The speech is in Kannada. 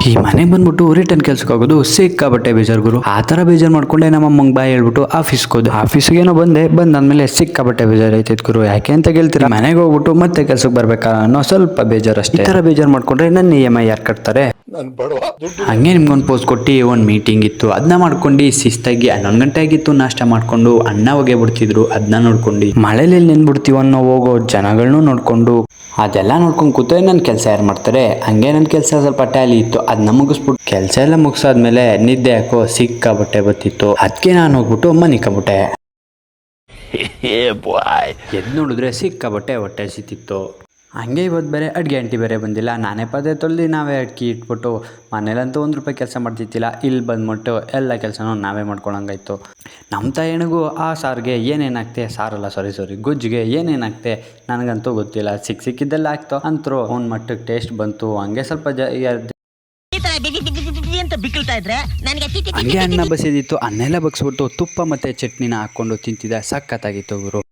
ಈ ಮನೆಗೆ ಬಂದ್ಬಿಟ್ಟು ರಿಟರ್ನ್ ಕೆಲ್ಸಕ್ಕೆ ಹೋಗೋದು ಸಿಕ್ಕಾಬಟ್ಟೆ ಬೇಜಾರು ಗುರು. ಆ ಥರ ಬೇಜಾರು ಮಾಡ್ಕೊಂಡೆ ನಮ್ಮ ಅಮ್ಮಂಗೆ ಬಾಯ್ ಹೇಳ್ಬಿಟ್ಟು ಆಫೀಸ್ಗೆ ಹೋದೆ. ಆಫೀಸ್ಗೇನೋ ಬಂದಾದ್ಮೇಲೆ ಸಿಕ್ಕಾಬಟ್ಟೆ ಬೇಜಾರು ಐತೈತೆ ಗುರು. ಯಾಕೆ ಅಂತ ಕೇಳ್ತೀರಾ, ಮನೆಗೆ ಹೋಗ್ಬಿಟ್ಟು ಮತ್ತೆ ಕೆಲ್ಸಕ್ಕೆ ಬರ್ಬೇಕಾ ಅನ್ನೋ ಸ್ವಲ್ಪ ಬೇಜಾರು ಅಷ್ಟೇ. ಈ ಥರ ಬೇಜಾರು ಮಾಡ್ಕೊಂಡ್ರೆ ನನ್ನ EMI ಯಾರು ಕಟ್ತಾರೆ? ಹಂಗೆ ನಿಮ್ಗೊಂದು ಪೋಸ್ಟ್ ಕೊಟ್ಟು ಒಂದು ಮೀಟಿಂಗ್ ಇತ್ತು, ಅದನ್ನ ಮಾಡ್ಕೊಂಡು ಶಿಸ್ತಾಗಿ 11 ಗಂಟೆ ಆಗಿತ್ತು. ನಾಷ್ಟ ಮಾಡ್ಕೊಂಡು ಅಣ್ಣ ಹೋಗೇ ಬಿಡ್ತಿದ್ರು, ಅದನ್ನ ನೋಡ್ಕೊಂಡು ಮಳೆಲಿ ನೆನ್ಬಿಡ್ತೀವಿ ಅನ್ನೋ ಹೋಗೋ ಜನಗಳನ್ನೂ ನೋಡ್ಕೊಂಡು ಅದೆಲ್ಲ ನೋಡ್ಕೊಂಡು ಕೂತ್ರೆ ನನ್ನ ಕೆಲಸ ಯಾರು ಮಾಡ್ತಾರೆ? ಹಂಗೆ ನನ್ನ ಕೆಲಸ ಸ್ವಲ್ಪ ಟ್ಯಾಲಿ ಇತ್ತು, ಅದನ್ನ ಮುಗಿಸ್ಬಿಟ್ಟು ಕೆಲಸ ಎಲ್ಲ ಮುಗಿಸಾದ್ಮೇಲೆ ನಿದ್ದೆ ಯಾಕೋ ಸಿಕ್ಕಾಬಟ್ಟೆ ಬತ್ತಿತ್ತು. ಅದಕ್ಕೆ ನಾನು ಹೋಗ್ಬಿಟ್ಟು ಮನಿಕಬಿಟ್ಟೆ. ಎದ್ದು ನೋಡಿದ್ರೆ ಸಿಕ್ಕಾಬಟ್ಟೆ ಹೊಟ್ಟೆ ಸಿತ್ತಿತ್ತು. ಹಂಗೆ ಇವತ್ತು ಬೇರೆ ಅಡುಗೆ ಆಂಟಿ ಬೇರೆ ಬಂದಿಲ್ಲ. ನಾನೇ ಪದೇ ತೊಳ್ದು ನಾವೇ ಅಡ್ಗೆ ಇಟ್ಬಿಟ್ಟು ಮನೇಲಂತೂ ₹1 ಕೆಲಸ ಮಾಡ್ತಿದ್ದಿಲ್ಲ. ಇಲ್ಲಿ ಬಂದ್ಬಿಟ್ಟು ಎಲ್ಲ ಕೆಲಸನೂ ನಾವೇ ಮಾಡ್ಕೊಳಂಗಾಯ್ತು. ನಮ್ಮ ತಾಯಣಿಗೂ ಆ ಸಾರಿಗೆ ಏನೇನಾಗ್ತೆ, ಸಾರಲ್ಲ ಸಾರಿ ಗೊಜ್ಜಿಗೆ ಏನೇನಾಗ್ತೆ ನನಗಂತೂ ಗೊತ್ತಿಲ್ಲ. ಸಿಕ್ಕಿದ್ದೆಲ್ಲ ಆಗ್ತೋ ಅಂತರೂ ಒಂದು ಮಟ್ಟಕ್ಕೆ ಟೇಸ್ಟ್ ಬಂತು. ಹಂಗೆ ಸ್ವಲ್ಪ ಹಂಗೆ ಅನ್ನ ಬಸಿದಿತ್ತು. ಅನ್ನೆಲ್ಲ ಬಗ್ಸ್ಬಿಟ್ಟು ತುಪ್ಪ ಮತ್ತು ಚಟ್ನಿನ ಹಾಕ್ಕೊಂಡು ತಿಂತಿದ್ದೆ. ಸಖತ್ತಾಗಿತ್ತು ಗುರು.